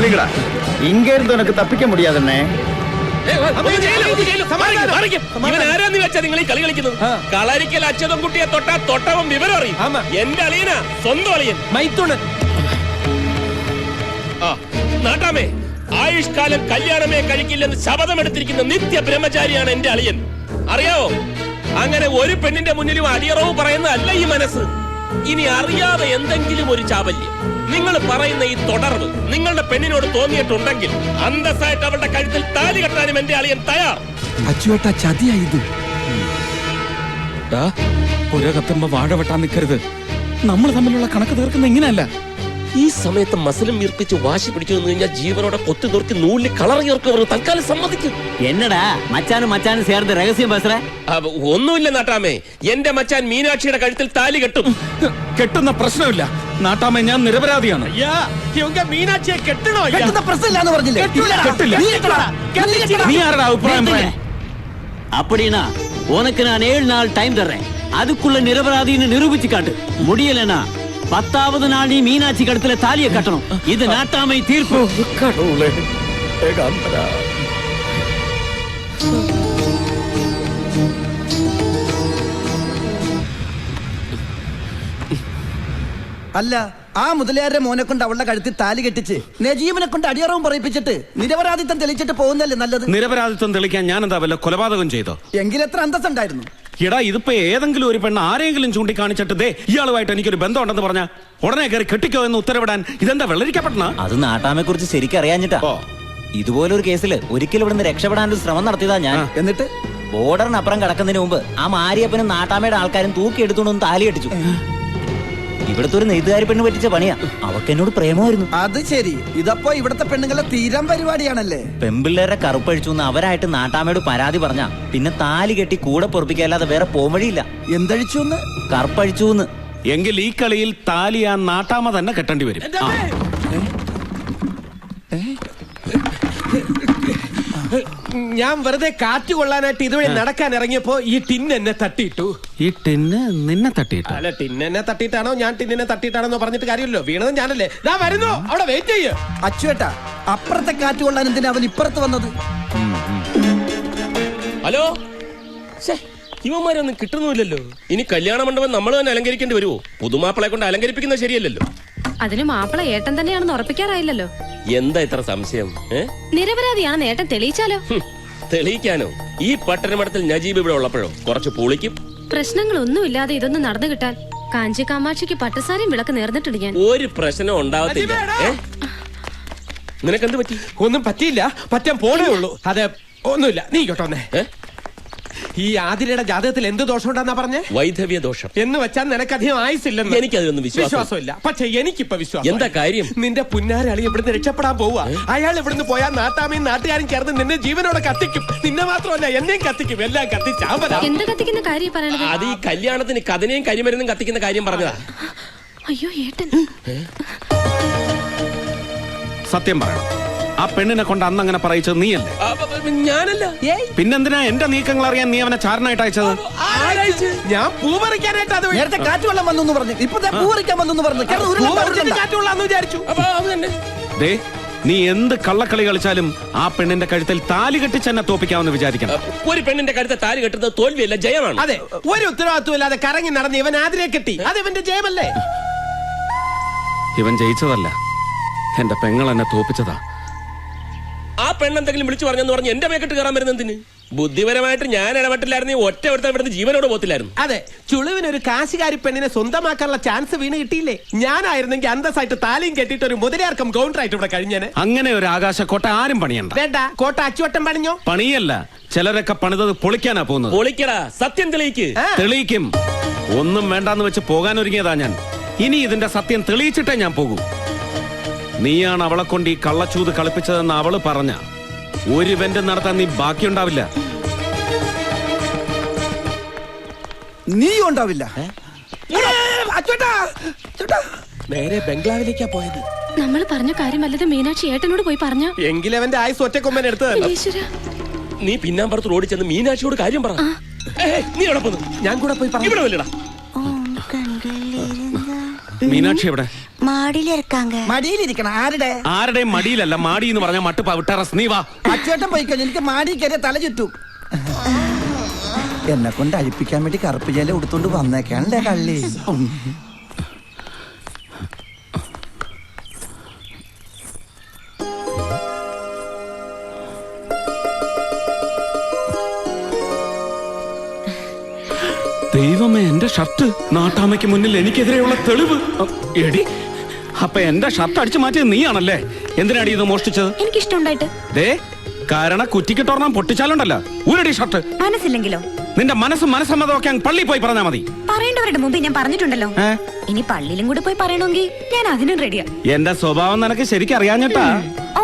சொல்லிக்கடா. இங்க இருந்து உனக்கு தப்பிக்க முடியாதுன்னே. കളരിക്കൽ അച്ഛനും കുട്ടിയെ തൊട്ടാ തൊട്ടവൻ വിവരം അറിയും. എന്റെ അളിയനാ, സ്വന്തം അളിയൻ മൈത്തുണൻ. നാട്ടാമേ, ആയുഷ്കാലം കല്യാണമേ കഴിക്കില്ലെന്ന് ശപഥമെടുത്തിരിക്കുന്ന നിത്യ ബ്രഹ്മചാരിയാണ് എന്റെ അളിയൻ. അറിയാവോ? അങ്ങനെ ഒരു പെണ്ണിന്റെ മുന്നിലും അടിയറവ് പറയുന്നതല്ല ഈ മനസ്സ്. ഇനി അറിയാതെ എന്തെങ്കിലും ഒരു ചാബല്യം, നിങ്ങൾ പറയുന്ന ഈ തുടർവ് നിങ്ങളുടെ പെണ്ണിനോട് തോന്നിയിട്ടുണ്ടെങ്കിൽ അന്തസ്സായിട്ട് അവളുടെ കഴുത്തിൽ താലി കെട്ടാനും എന്റെ അളിയൻ തയ്യാർ. അച്ചുവേട്ടാ, ചതിയായത്. പുര കത്തുമ്പോ വാഴ വെട്ടാൻ നിൽക്കരുത്. നമ്മൾ തമ്മിലുള്ള കണക്ക് തീർക്കുന്ന ഇങ്ങനെയല്ല. ഈ സമയത്ത് മസിലും വീർപ്പിച്ച് വാശി പിടിച്ചു നിന്ന് കഴിഞ്ഞാൽ ജീവനോടെ കൊത്തി നോക്കി നൂലിൽ കളർ ചേർക്കവർ തൽക്കാലം സമ്മതിക്കും. എന്നടാ മച്ചാനും ചേർന്ന് രഹസ്യം പേസറേ? ഒന്നുമില്ല നാട്ടാമേ, എന്റെ മച്ചാൻ മീനാക്ഷിയുടെ കഴുത്തിൽ താലി കെട്ടും. കെട്ടുന്ന പ്രശ്നമില്ല നാട്ടാമേ, ഞാൻ നിരപരാധിയാണ്. മീനാക്ഷിയെ കെട്ടണോ? പ്രശ്നമില്ലാന്ന് പറഞ്ഞില്ലേ? നീ ആരുടെ അഭിപ്രായം പറയാൻ? அப்படினா உனக்கு நான் 7 நாள் டைம் தர்றேன். அதுக்குள்ள நிரபராதின்னு நிரூபிச்சு காட்டு. முடியலனா 10வது நாள் நீ மீனாட்சி கழுத்துல தாலியை கட்டணும். இது நாட்டாமை தீர்ப்பு. கடவுளே, ஏகாந்தரா. അല്ല, ആ മുതലയാരുടെ മോനെ കൊണ്ട് അവളുടെ കഴുത്തിൽ താലി കെട്ടിച്ച് നജീബിനെ കൊണ്ട് അടിയറവും പറയിപ്പിച്ചിട്ട് നിരപരാധിത്വം തെളിയിച്ചിട്ട് പോകുന്നല്ലേ നല്ലത്. നിരപരാധിത്വം തെളിയിക്കാൻ ഞാൻ എന്താ വല്ല കൊലപാതകം ചെയ്തോ? എങ്കിലെത്ര അന്തസ്സുണ്ടായിരുന്നു. എടാ, ഇതിപ്പോ ഏതെങ്കിലും ഒരു പെണ്ണ് ആരെങ്കിലും ചൂണ്ടിക്കാണിച്ചിട്ട് ദേ ഇയാളുമായിട്ട് എനിക്കൊരു ബന്ധമുണ്ടെന്ന് പറഞ്ഞ ഉടനെ കയറി കെട്ടിക്കോ എന്ന് ഉത്തരവിടാൻ ഇതെന്താ വെള്ളരിക്കപ്പെട്ട? അത് നാട്ടാമെ കുറിച്ച് ശരിക്കും അറിയാഞ്ഞിട്ടാ. ഇതുപോലൊരു കേസിൽ ഒരിക്കലും ഇവിടുന്ന് രക്ഷപ്പെടാനൊരു ശ്രമം നടത്തിയതാ ഞാൻ. എന്നിട്ട് ബോർഡറിനപ്പുറം കടക്കുന്നതിന് മുമ്പ് ആ മാരിയപ്പനും നാട്ടാമയുടെ ആൾക്കാരും തൂക്കിയെടുത്തോണ്ട് താലി കെട്ടിച്ചു. ഇവിടുത്തെ ഒരു നെയ്ത്തുകാരി പെണ്ണ് പറ്റിച്ച പണിയാ. അവക്ക് എന്നോട് പ്രേമമായിരുന്നു. അത് ശരി. ഇതപ്പോ ഇവിടത്തെ പെണ്ണുങ്ങളെ തീരം പരിപാടിയാണല്ലേ? പെമ്പിള്ളേരെ കറുപ്പഴിച്ചു എന്ന് അവരായിട്ട് നാട്ടാമയോട് പരാതി പറഞ്ഞ പിന്നെ താലി കെട്ടി കൂടെ പൊറപ്പിക്കാല്ലാതെ വേറെ പോംവഴിയില്ല. എന്തഴിച്ചു? കറുപ്പഴിച്ചു. എങ്കിൽ ഈ കളിയിൽ താലി ആ നാട്ടാമ തന്നെ കെട്ടേണ്ടി വരും. ഞാൻ വെറുതെ കാറ്റ് കൊള്ളാനായിട്ട് ഇതുവഴി നടക്കാൻ ഇറങ്ങിയപ്പോ ഈ ടിന്ന് എന്നെ തട്ടിയിട്ടു. ഈ ടിന്ന് നിന്നെ തട്ടിയിട്ടു? അല്ല, ടിന്ന് എന്നെ തട്ടിയിട്ടാണോ ഞാൻ ടിന്നിനെ തട്ടിയിട്ടാണോ പറഞ്ഞിട്ട് കാര്യമല്ലോ. വീണത് ഞാനല്ലേ. ദാ വരുന്നു, അവിടെ വെയിറ്റ് ചെയ്യ്. അച്ചുവേട്ടാ, അപ്പുറത്തെ കാറ്റ് കൊള്ളാൻ എന്തിനാ അവൻ ഇപ്പുറത്ത് വന്നത്? ഹലോ, ഇവന്മാരൊന്നും കിട്ടുന്നില്ലല്ലോ. ഇനി കല്യാണ മണ്ഡപം നമ്മൾ തന്നെ അലങ്കരിക്കേണ്ടി വരുമോ? പുതുമാപ്പിളെ കൊണ്ട് അലങ്കരിപ്പിക്കുന്നത് ശരിയല്ലല്ലോ. അതിന് മാപ്പിള ഏട്ടൻ തന്നെയാണെന്ന് ഉറപ്പിക്കാറായില്ലല്ലോ. എന്താ ഇത്ര സംശയം? നിരപരാധിയാണെന്ന് ഏട്ടൻ തെളിയിച്ചാലോ? തെളിയിക്കാനോ? ഈ പട്ടണമഠത്തിൽ നജീബ് ഇവിടെ ഉള്ളപ്പോഴോ കുറച്ച് പൊളിക്കും. പ്രശ്നങ്ങളൊന്നുമില്ലാതെ ഇതൊന്നും നടന്നു കിട്ടാൻ കാഞ്ചി കാമാക്ഷിക്ക് പട്ടസാരിയും വിളക്ക് നേർന്നിട്ടുണ്ട് ഞാൻ. ഒരു പ്രശ്നം ഉണ്ടാവത്തില്ല. നിനക്കെന്ത് പറ്റി? ഒന്നും പറ്റിയില്ല, പറ്റാൻ പോണേ ഉള്ളൂ. അതെ, ഒന്നുമില്ല. നീ കേട്ടോന്നേ, ഈ ആതിരയുടെ ജാതകത്തിൽ എന്ത് ദോഷം ഉണ്ടെന്നാ പറഞ്ഞേ? വൈധവ്യ ദോഷം. എന്ന് വെച്ചാൽ നിനക്കധികം ആയുസില്ലെന്ന്. എനിക്കതിലൊന്നും വിശ്വാസമില്ല. പക്ഷെ എനിക്കിപ്പോ വിശ്വാസം. എന്താ കാര്യം? നിന്റെ പുന്നാരളി ഇവിടുന്ന് രക്ഷപ്പെടാൻ പോവാ. അയാൾ ഇവിടുന്ന് പോയാൽ നാട്ടാമയും നാട്ടുകാരും ചേർന്ന് നിന്നെ ജീവനോടെ കത്തിക്കും. നിന്നെ മാത്രമല്ല എന്നെയും കത്തിക്കും. എല്ലാം കത്തിച്ചാമ്പരാ. എന്ത് കത്തിക്കുന്ന കാര്യം പറയണത്? അത് ഈ കല്യാണത്തിന് കഥനയും കരിമരുന്നും കത്തിക്കുന്ന കാര്യം പറഞ്ഞതാ. അയ്യോ ഏട്ടൻ, സത്യം പറയണം, ആ പെണ്ണിനെ കൊണ്ട് അന്ന് അങ്ങനെ പറയിച്ചത് നീയല്ലേ? ഞാനല്ല. പിന്നെന്തിനാ എന്റെ നീക്കങ്ങൾ അറിയാൻ നീ അവനെ ചാരനായിട്ട് അയച്ചത്? ഞാൻ പൂ പറിക്കാനായിട്ട്. അത് നേരത്തെ കാറ്റ് വെള്ളം വന്നു പറഞ്ഞു, ഇപ്പൊ പൂ പറിക്കാൻ വന്നു പറഞ്ഞു. കാറ്റ് കൊള്ളാന്ന് വിചാരിച്ചു. ദേ, നീ എന്ത് കള്ളക്കളി കളിച്ചാലും ആ പെണ്ണിന്റെ കഴുത്തിൽ താലി കെട്ടിച്ച് എന്നെ തോപ്പിക്കാമെന്ന് വിചാരിക്കണം. ഒരു പെണ്ണിന്റെ കഴുത്തിൽ താലി കെട്ടുന്നത് തോൽവിയല്ല, ജയമാണ്. അതെ, ഒരു ഉത്തരവാദിത്വം ഇല്ലാതെ കറങ്ങി നടന്ന് ഇവൻ ആതിരെ കെട്ടി. അത് ഇവന്റെ ജയമല്ലേ? ഇവൻ ജയിച്ചതല്ല, എന്റെ പെങ്ങൾ എന്നെ തോപ്പിച്ചതാ. ആ പെണ്ണെന്തെങ്കിലും വിളിച്ചു പറഞ്ഞെന്ന് പറഞ്ഞ് എന്റെ മേക്കെട്ട് കയറാൻ വരുന്നതിന്? ബുദ്ധിപരമായിട്ട് ഞാൻ ഇടപെട്ടില്ലായിരുന്നു, ഒറ്റ ഒരുത്തൻ ഇവിടുന്ന് ജീവനോട് പോത്തില്ലായിരുന്നു. അതെ, ചുളുവിനൊരു കാശുകാരി പെണ്ണിനെ സ്വന്തമാക്കാനുള്ള ചാൻസ് വീണ് കിട്ടിയില്ലേ? ഞാനായിരുന്നെങ്കിൽ അന്തസ്സായിട്ട് താലിയും കെട്ടിയിട്ട് ഒരു മുതലാർക്കം കൗണ്ടറായിട്ട് ഇവിടെ കഴിഞ്ഞേനെ. അങ്ങനെ ഒരു ആകാശക്കോട്ട ആരും പണിയണ്ട. വേണ്ട, കോട്ട അച്ചുവട്ടം പണിഞ്ഞോ? പണിയല്ല, ചിലരൊക്കെ പണിതത് പൊളിക്കാനാ പോകുന്നത്. പൊളിക്കടാ, സത്യം തെളിയിക്ക്. തെളിയിക്കും. ഒന്നും വേണ്ടാന്ന് വെച്ച് പോകാനൊരുങ്ങിയതാ ഞാൻ. ഇനി ഇതിന്റെ സത്യം തെളിയിച്ചിട്ടേ ഞാൻ പോകൂ. നീയാണ് അവളെ കൊണ്ട് ഈ കള്ളച്ചൂത് കളിപ്പിച്ചതെന്ന് അവള് പറഞ്ഞ ഒരു ഇവന്റ് നടത്താൻ നീ ബാക്കിയുണ്ടാവില്ല. നീ ഉണ്ടാവില്ല. നേരെ ബംഗ്ലാവിലേക്കാ പോയത്. നമ്മൾ പറഞ്ഞ കാര്യമല്ലത് മീനാക്ഷി ഏട്ടനോട് പോയി പറഞ്ഞ. എങ്കിലവന്റെ ആയുസ് ഒറ്റക്കൊമ്പൻ എടുത്തതല്ലോ. നീ പിന്നാമ്പുറത്ത് റോഡിൽ ചെന്ന് മീനാക്ഷിയോട് കാര്യം പറ. നീ എവിടെ പോന്നു? ഞാൻ കൂടെ പോയി ഇവിടെ വല്ലടാ. മീനാക്ഷി എവിടെ? മാടിയിലിരിക്കാങ്ക. മടിയിലിരിക്കണം ആരുടെ? ആരുടെയും മടിയിലല്ല, മാടി എന്ന് പറഞ്ഞ മട്ട് പവിട്ടറസ്. നീ വാ. അച്ചേട്ടൻ പോയിക്കോ, എനിക്ക് മാടി കയറിയ തല ചുറ്റും. എന്നെ കൊണ്ട് അഴിപ്പിക്കാൻ വേണ്ടി കറുപ്പ് ജല ഉടുത്തോണ്ട് വന്നേക്കാണല്ലേ കള്ളി. ദൈവമേ, എന്റെ ഷർട്ട്! നാട്ടാമയ്ക്ക് മുന്നിൽ എനിക്കെതിരെയുള്ള തെളിവ്. എടി, അപ്പൊ എന്റെ ഷർട്ട് അടിച്ചു മാറ്റിയത് നീയാണല്ലേ? എന്തിനാടി ഇത് മോഷ്ടിച്ചത്? എനിക്കിഷ്ടമുണ്ടായിട്ട്. ദേ, കാരണം കുറ്റിക്കിട്ടോർണം പൊട്ടിച്ചാലുണ്ടല്ലോ ഊരടി ഷർട്ട്. മനസ്സില്ലെങ്കിലോ? നിന്റെ മനസ്സമ്മതമൊക്കെ പള്ളി പോയി പറഞ്ഞാ മതി. പറയേണ്ടവരുടെ മുമ്പ് ഞാൻ പറഞ്ഞിട്ടുണ്ടല്ലോ. ഇനി പള്ളിയിലും കൂടി പോയി പറയണമെങ്കിൽ ഞാൻ അതിനും റെഡിയാ. എന്റെ സ്വഭാവം നിനക്ക് ശരിക്കും അറിയാഞ്ഞിട്ടാ.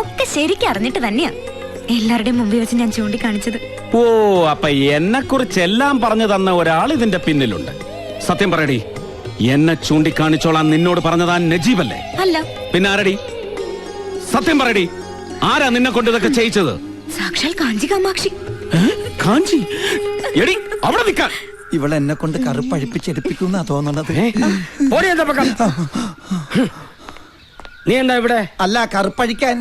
ഒക്കെ ശരിക്കും അറിഞ്ഞിട്ട് തന്നെയാ എല്ലാവരുടെയും മുമ്പിൽ വെച്ച് ഞാൻ ചൂണ്ടിക്കാണിച്ചത്. ഓ, അപ്പൊ എന്നെ കുറിച്ച് എല്ലാം പറഞ്ഞു തന്ന ഒരാൾ ഇതിന്റെ പിന്നിലുണ്ട്. സത്യം പറയടി, എന്നെ ചൂണ്ടിക്കാണിച്ചോളാൻ നിന്നോട് പറഞ്ഞതാ നജീബല്ലേ? അല്ല. പിന്നെ ആരടി? സത്യം പറയടി, ആരാ നിന്നെ കൊണ്ട് ഇതൊക്കെ ചെയ്യിച്ചത്? സാക്ഷാൽ കാഞ്ചി കാമാക്ഷി. കാഞ്ചി? എടി, അവിടെ നിൽക്കാൻ. ഇവളെന്നെ കൊണ്ട് കറുപ്പഴിപ്പിച്ചെടുപ്പിക്കുന്ന തോന്നണത്. നീ എന്താ ഇവിടെ? അല്ല, കറുപ്പഴിക്കാൻ.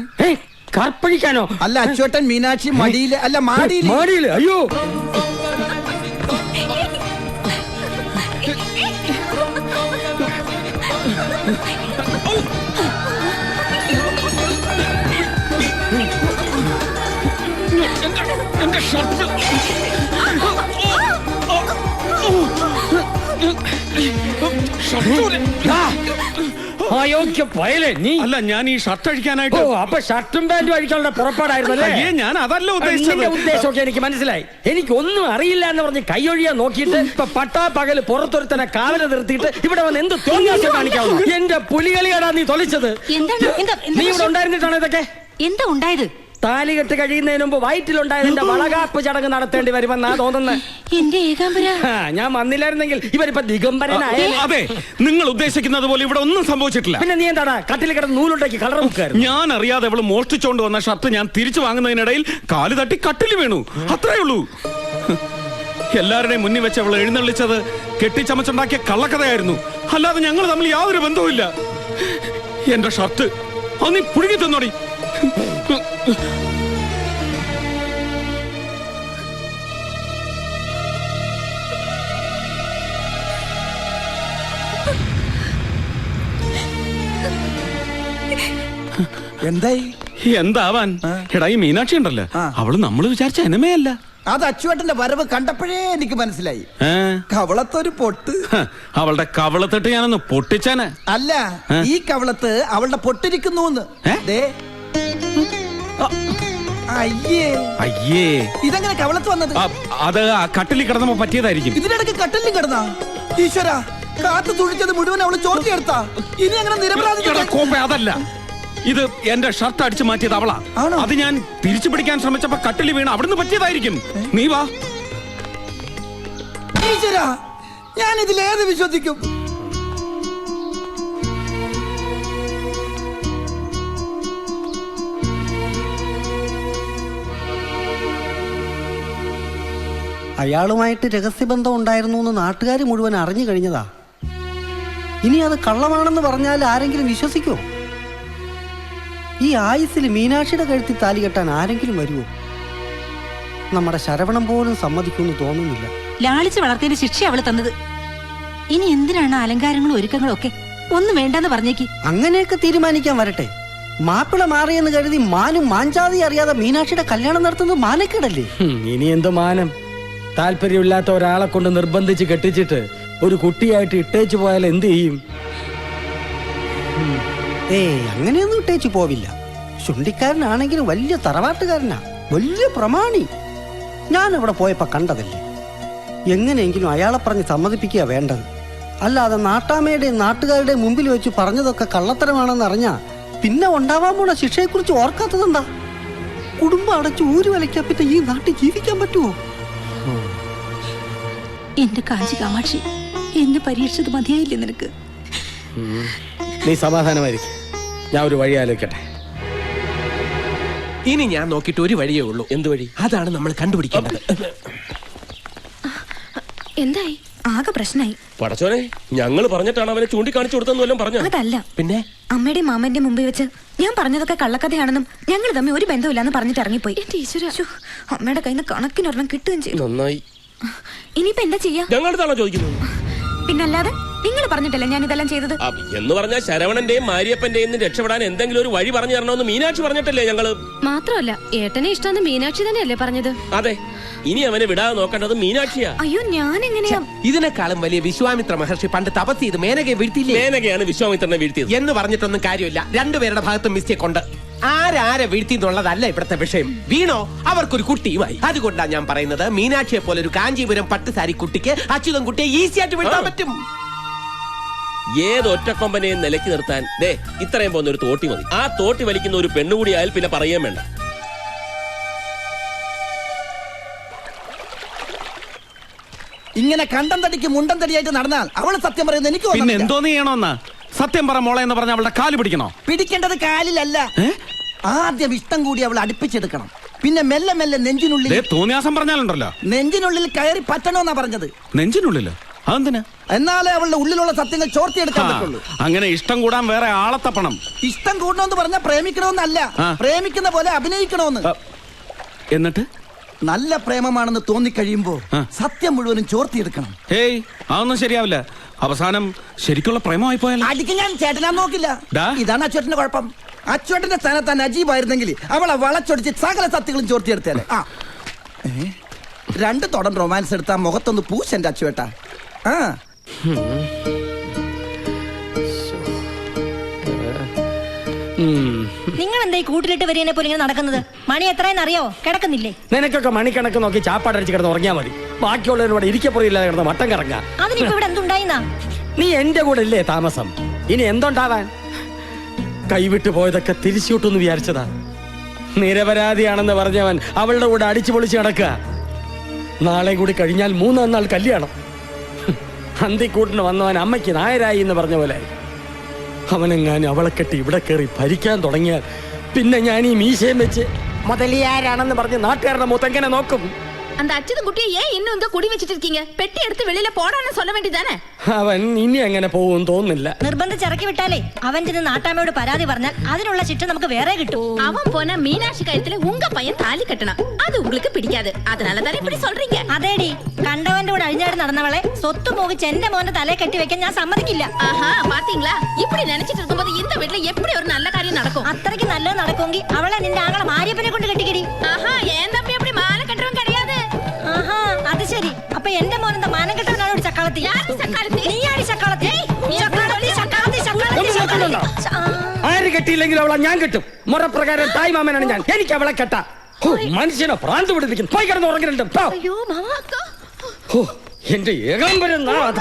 കർപ്പഴിക്കാനോ? അല്ല, അച്ചോട്ടൻ മീനാക്ഷി മടിയില്, അല്ല മാടിയില്. മാടിയില്? അയ്യോ, അയോഗ്യ പയലേ നീ. അല്ല, ഞാൻ ഈ ഷർട്ട് അഴിക്കാനായിട്ട്. അപ്പൊ ഷർട്ടും പാന്റും അഴിക്കാനുള്ള പുറപ്പാടായിരുന്നല്ലേ? ഞാൻ അതല്ല ഉദ്ദേശിച്ചത്. ഉദ്ദേശമൊക്കെ എനിക്ക് മനസ്സിലായി. എനിക്ക് ഒന്നും അറിയില്ല എന്ന് പറഞ്ഞ് കൈയൊഴിയാൻ നോക്കിയിട്ട് ഇപ്പൊ പട്ടാ പകല് പുറത്തൊരുത്തനെ കാവല് നിർത്തിയിട്ട് ഇവിടെ വന്ന് എന്ത് തോന്നിയാസം കാണിക്കാവൂ? എന്റെ പുലികളിയാടാ നീ തൊളിച്ചത്. നീ ഇവിടെ ഉണ്ടായിരുന്നിട്ടാണ് ഇതൊക്കെ? എന്താ ഉണ്ടായത്? താലികെട്ട് കഴിയുന്നതിന് മുമ്പ് വയറ്റിലുണ്ടായതിന്റെ വളകാപ്പ് ചടങ്ങ് നടത്തേണ്ടി വരുമെന്നാ തോന്നുന്നത്. എന്റെ ഏകാംബര, ഞാൻ വന്നില്ലായിരുന്നെങ്കിൽ ഇവരിപ്പോ ദിഗംബരനായ. അതെ, നിങ്ങൾ ഉദ്ദേശിക്കുന്നത് പോലെ ഇവിടെ ഒന്നും സംഭവിച്ചിട്ടില്ല. പിന്നെ നീ എന്താടാ കട്ടിൽ കിടന്ന് നൂലുണ്ടാക്കി കളർ മുക്കായിരുന്നു? ഞാൻ അറിയാതെ അവള് മോഷ്ടിച്ചോണ്ട് വന്ന ഷർട്ട് ഞാൻ തിരിച്ചു വാങ്ങുന്നതിനിടയിൽ കാല് തട്ടി കട്ടിൽ വീണു. അത്രേ ഉള്ളൂ. എല്ലാവരുടെയും മുന്നിൽ വെച്ച് അവൾ എഴുന്നള്ളിച്ചത് കെട്ടിച്ചമച്ചുണ്ടാക്കിയ കള്ളക്കഥയായിരുന്നു. അല്ലാതെ ഞങ്ങൾ തമ്മിൽ യാതൊരു ബന്ധവുമില്ല. എന്റെ ഷർട്ട് അത് നീ പുഴുങ്ങി തന്നോടി. എന്തായി? എന്താവാൻ? എടാ, ഈ മീനാക്ഷി ഉണ്ടല്ലോ, അവള് നമ്മള് വിചാരിച്ച എനമേ അല്ല. അത് അച്ചുവേട്ടന്റെ വരവ് കണ്ടപ്പോഴേ എനിക്ക് മനസ്സിലായി. കവളത്തൊരു പൊട്ട്. അവളുടെ കവളത്തിട്ട് ഞാനൊന്ന് പൊട്ടിച്ചാന്. അല്ല, ഈ കവളത്ത് അവളുടെ പൊട്ടിരിക്കുന്നു. അയ്യേ, അയ്യേ, ഇതെങ്ങനെ കവളത്ത് വന്നത്? അത് ആ കട്ടിലിൽ കിടന്നപ്പോ പറ്റിയതായിരിക്കും. ഇതിനിടയ്ക്ക് കട്ടിലിൽ കിടന്നാ? ഈശ്വര, കാത്തു തുഴിച്ചത് മുഴുവൻ അവള് ചോർത്തിയെടുത്താ. ഇനി അങ്ങനെ നിരപരാധി. അതല്ല, ഇത് എന്റെ ഷർട്ട് അടിച്ചു മാറ്റിയത് അവളാ. അത് ഞാൻ തിരിച്ചു പിടിക്കാൻ ശ്രമിച്ചപ്പോ കട്ടിൽ വീണ് അവിടുന്ന് പറ്റിയതായിരിക്കും. നീ വാ. ഈശ്വര, ഞാൻ ഇതിലേത് വിശ്വസിക്കും? അയാളുമായിട്ട് രഹസ്യബന്ധം ഉണ്ടായിരുന്നു എന്ന് നാട്ടുകാർ മുഴുവൻ അറിഞ്ഞു കഴിഞ്ഞതാ. ഇനി അത് കള്ളമാണെന്ന് പറഞ്ഞാൽ ആരെങ്കിലും വിശ്വസിക്കുമോ? ഈ ആയുസ്സിൽ മീനാക്ഷിയുടെ കഴുത്തിൽ താലി കെട്ടാൻ ആരെങ്കിലും വരുമോ? നമ്മുടെ ശരവണം പോലും സമ്മതിക്കുമെന്ന് തോന്നുന്നില്ല. ലാളിച്ച് വളർത്തിയതിന്റെ ശിക്ഷ അവള് തന്നത്. ഇനി എന്തിനാണ് അലങ്കാരങ്ങളും ഒരുക്കങ്ങളും ഒക്കെ? ഒന്നും വേണ്ടെന്ന് പറഞ്ഞേക്ക്. അങ്ങനെയൊക്കെ തീരുമാനിക്കാൻ വരട്ടെ. മാപ്പിള മാറിയെന്ന് കരുതി മാനും മാഞ്ചാതി അറിയാതെ മീനാക്ഷിയുടെ കല്യാണം നടത്തുന്നത് മാനക്കേടല്ലേ? ഇനി എന്ത് മാനം? താല്പര്യമില്ലാത്ത ഒരാളെ കൊണ്ട് നിർബന്ധിച്ച് കെട്ടിച്ചിട്ട് ഒരു കുട്ടിയായിട്ട് ഇട്ടേച്ചു പോയാൽ എന്ത് ചെയ്യും? അങ്ങനെയൊന്നും ഇട്ടേച്ചു പോവില്ല. ചുണ്ടിക്കാരനാണെങ്കിലും വലിയ തറവാട്ടുകാരനാ, വലിയ പ്രമാണി. ഞാൻ അവിടെ പോയപ്പോ കണ്ടതല്ലേ. എങ്ങനെയെങ്കിലും അയാളെ പറഞ്ഞ് സമ്മതിപ്പിക്കുക വേണ്ടത്. അല്ലാതെ നാട്ടാമ്മയുടെയും നാട്ടുകാരുടെയും മുമ്പിൽ വെച്ച് പറഞ്ഞതൊക്കെ കള്ളത്തരമാണെന്ന് അറിഞ്ഞാ പിന്നെ ഉണ്ടാവാൻ പോണ ശിക്ഷയെക്കുറിച്ച് ഓർക്കാത്തതെന്താ? കുടുംബം അടച്ച് ഊരു വലയ്ക്കാൻ പറ്റും ഈ നാട്ടിൽ ജീവിക്കാൻ പറ്റുമോ? എന്റെ കാഞ്ചി കാമാക്ഷി, എന്നെ പരീക്ഷിച്ചത് മതിയായില്ലേ നിനക്ക്? നീ സമാധാനമായിരിക്കും. ഞാൻ ഒരു വഴി ആലോചിക്കട്ടെ. ഇനി ഞാൻ നോക്കിയിട്ട് ഒരു വഴിയേ ഉള്ളൂ. എന്ത് വഴി? അതാണ് നമ്മൾ കണ്ടുപിടിക്കേണ്ടത്. എന്തായി? ആകെ പ്രശ്നമായി. പടച്ചോനെ, ഞങ്ങൾ പറഞ്ഞിട്ടാണ് അവനെ ചൂണ്ടിക്കാണിച്ചു കൊടുത്തെന്ന് വല്ലതും പറഞ്ഞു? അതല്ല, പിന്നെ അമ്മയുടെയും മാമന്റെ മുമ്പിൽ വെച്ച് ഞാൻ പറഞ്ഞതൊക്കെ കള്ളക്കഥയാണെന്നും ഞങ്ങൾ തമ്മിൽ ഒരു ബന്ധമില്ലാന്ന് പറഞ്ഞിട്ട് ഇറങ്ങിപ്പോയി. ശ്ശോ, അമ്മയുടെ കയ്യിൽ നിന്ന് കണക്കിനൊരെണ്ണം കിട്ടുകയും ചെയ്തു. നന്നായി. ഇനിയിപ്പോ എന്താ ചെയ്യാ? ഞങ്ങളുടെതാണോ ചോദിക്കുന്നത്? പിന്നല്ലാതെ നിങ്ങൾ പറഞ്ഞിട്ടല്ലേ ഞാൻ ഇതെല്ലാം ചെയ്തത്? എന്ന് പറഞ്ഞാൽ ശരവണന്റെയും മാരിയപ്പന്റെയും രക്ഷപ്പെടാൻ എന്തെങ്കിലും ഒരു വഴി പറഞ്ഞു തരണമെന്ന് മീനാക്ഷി പറഞ്ഞിട്ടല്ലേ ഞങ്ങള്? മാത്രമല്ല ഏട്ടനെ ഇഷ്ടമെന്ന് മീനാക്ഷി തന്നെയല്ലേ പറഞ്ഞത്? അതെ, ഇനി അവനെ വിടാതെ നോക്കേണ്ടത് മീനാക്ഷിയാ. അയ്യോ, ഞാൻ എങ്ങനെയാ? ഇതിനേക്കാളും വലിയ വിശ്വാമിത്ര മഹർഷി പണ്ട് തപസ് ചെയ്ത് മേനകയെ വീഴ്ത്തിയില്ലേ? മേനകയാണ് വിശ്വാമിത്രനെ വീഴ്ത്തിയത് എന്ന് പറഞ്ഞിട്ടൊന്നും കാര്യമില്ല. രണ്ടുപേരുടെ ഭാഗത്തും മിസ്റ്റേക്ക് ഉണ്ട്. ആരാരെ വീഴ്ത്തി എന്നുള്ളതല്ല ഇവിടുത്തെ വിഷയം. വീണോ അവർക്കൊരു കുട്ടിയുമായി. അതുകൊണ്ടാണ് ഞാൻ പറയുന്നത്, മീനാക്ഷിയെ പോലെ ഒരു കാഞ്ചീപുരം പട്ടുസാരി കുട്ടിക്ക് അച്യുതൻ കുട്ടിയെ ഈസി ആയിട്ട് വീഴ്ത്താൻ പറ്റും. ഏത് ഒറ്റക്കൊമ്പനെയും നിലയ്ക്ക് നിർത്താൻ ദേ ഇത്രയും പോകുന്ന ഒരു തോട്ടി മതി. ആ തോട്ടി വലിക്കുന്ന ഒരു പെണ്ണുകൂടി ആയാൽ പിന്നെ പറയാൻ വേണ്ട. ഇങ്ങനെ കണ്ടം തടിക്ക് മുണ്ടം തടിയായിട്ട് നടന്നാൽ അവള് സത്യം പറയുന്നത് എനിക്ക് പിന്നെ തോന്നുന്നില്ല. എന്തോന്ന് ചെയ്യണോന്നാ? സത്യം പറ മോളെ എന്ന് പറഞ്ഞ അവളുടെ കാല് പിടിക്കണോ? പിടിക്കേണ്ടത് കാലിലല്ല, ആദ്യം ഇഷ്ടം കൂടി അവൾ അടുപ്പിച്ചെടുക്കണം. പിന്നെ മെല്ലെ മെല്ലെ നെഞ്ചിനുള്ളിൽ തോന്നിയാസം പറഞ്ഞാലുണ്ടല്ലോ. നെഞ്ചിനുള്ളിൽ കയറി പറ്റണോന്നാ പറഞ്ഞത്. നെഞ്ചിനുള്ളിലോ? അതെന്തിനാ? എന്നാലേ അവളുടെ ഉള്ളിലുള്ള സത്യങ്ങൾ ചോർത്തിയെടുക്കാൻ പറ്റുള്ളൂ. അങ്ങനെ ഇഷ്ടം കൂടാൻ വേറെ ആളെ തപ്പണം. ഇഷ്ടം കൂടണമെന്ന് പറഞ്ഞാൽ പ്രേമിക്കണമെന്നല്ല, പ്രേമിക്കുന്ന പോലെ അഭിനയിക്കണമെന്ന്. എന്നിട്ട് നല്ല പ്രേമമാണെന്ന് തോന്നിക്കഴിയുമ്പോ സത്യം മുഴുവനും ചോർത്തിയെടുക്കണം. ഹേയ്, അതൊന്നും ശരിയാവില്ല. അവസാനം ശരിക്കുള്ള പ്രേമമായി പോയാൽ അടിക്ക് ഞാൻ ചേട്ടനാ നോക്കില്ല. ഇതാണ് അച്ചുവേട്ടന്റെ കുഴപ്പം. അച്ചുവേട്ടന്റെ സ്ഥാനത്ത് നജീബായിരുന്നെങ്കിൽ അവളെ വളച്ചൊടിച്ച് സകല സത്യങ്ങളും ചോർത്തിയെടുത്തേലെ. രണ്ട് തുടം റൊമാൻസ് എടുത്താ മുഖത്തൊന്ന് പൂശന്റെ അച്ചുവേട്ട. നിങ്ങൾ എന്താ ഈ കൂട്ടിലിട്ട് വരികനെ പോലെ ഇങ്ങനെ നടക്കുന്നത്? മണി എത്രയെന്ന് അറിയോ? കിടക്കുന്നില്ലേ? നിനക്കൊക്കെ മണിക്കണക്ക് നോക്കി ചാപ്പാടടിച്ച് കിടന്ന് ഉറങ്ങിയാ മതി. ബാക്കിയുള്ളവരോട് ഇരിക്കപ്പുറയില്ലാതെ കിടന്ന് മട്ടം കറങ്ങാ. അതിനിപ്പോ ഇവിടെ എന്തുണ്ടായിന്നാ? നീ എന്റെ കൂടെ ഇല്ലേ താമസം? ഇനി എന്തുണ്ടാവാൻ? കൈവിട്ടു പോയതൊക്കെ തിരിച്ചുവിട്ടെന്ന് വിചാരിച്ചതാ. നിരപരാധിയാണെന്ന് പറഞ്ഞവൻ അവളുടെ കൂടെ അടിച്ചു പൊളിച്ച് നടക്കുക. നാളെ കൂടി കഴിഞ്ഞാൽ 3 നാൾ കല്യാണം. അന്തിക്കൂട്ടിന് വന്നവൻ അമ്മയ്ക്ക് നായരായി എന്ന് പറഞ്ഞ പോലെ അവനെങ്ങാനും അവളെ കെട്ടി ഇവിടെ കയറി ഭരിക്കാൻ തുടങ്ങിയാൽ പിന്നെ ഞാൻ ഈ മീശയും വെച്ച് മുതലിയാരാണെന്ന് പറഞ്ഞ് നാട്ടുകാരുടെ മുഖത്തെങ്ങനെ നോക്കും? அந்த அச்சுதன் குட்டியை ஏன் இன்னும் இங்க குடி வச்சிட்டு இருக்கீங்க? பெட்டி எடுத்து வெளியில போடான்னு சொல்ல வேண்டியதானே? അവൻ ഇനി അങ്ങനെ പോകും തോന്നുന്നില്ല. നിർബന്ധിച്ചിറക്കി വിട്ടാലേ അവൻ ചെന്ന് നാട്ടാമ്മയോട് പരാതി പറഞ്ഞാൽ അതിനുള്ള ശിക്ഷ നമുക്ക് വേറെ കിട്ടും. அவன் போன மீனாட்சி கழுத்துல உங்க பையன் தாலி கட்டணும். அது உங்களுக்கு பிடிக்காது. அதனால தானே இப்படி சொல்றீங்க. അതേടി, കണ്ടവന്റെ കൂടെ അഴിഞ്ഞാടി നടന്നവളെ സ്വത്ത് മോഹിച്ച് എന്റെ മോന്റെ തലയെ കെട്ടി വെക്കാൻ ഞാൻ സമ്മതിക്കില്ല. ஆஹா, பாத்தீங்களா? இப்படி நினைச்சிட்டு இருக்கும்போது இந்த வீட்ல எப்படி ஒரு நல்ல காரியம் நடக்கும்? അത്രയ്ക്ക് നല്ലത് നടക്കുമെങ്കിൽ അവളെ നിന്റെ ആങ്ങളെ മാരിയപ്പനെ കൊണ്ട് കെട്ടിക്കടി. ஆஹா, ஏன் தம்பி அப்படி மாலை கட்டுறவன் கிடையாது. ആഹാ, അത് ശരി. അപ്പൊ എന്റെ മോനെന്താ മാനം കെട്ടവനാണ് ഒരു ചക്കാളത്തി? നീയാടി ചക്കാളത്തി. ആര് കെട്ടിയില്ലെങ്കിൽ അവളെ ഞാൻ കെട്ടും. മുറപ്രകാരം തായ് മാമനാണ് ഞാൻ. എനിക്ക് അവളെ കെട്ടാ. മനുഷ്യനെ ഭ്രാന്ത് പിടിപ്പിക്കും. പോയി കിടന്ന് ഉറങ്ങലുണ്ട്. എന്റെ ഏകാംബരം നാഥ.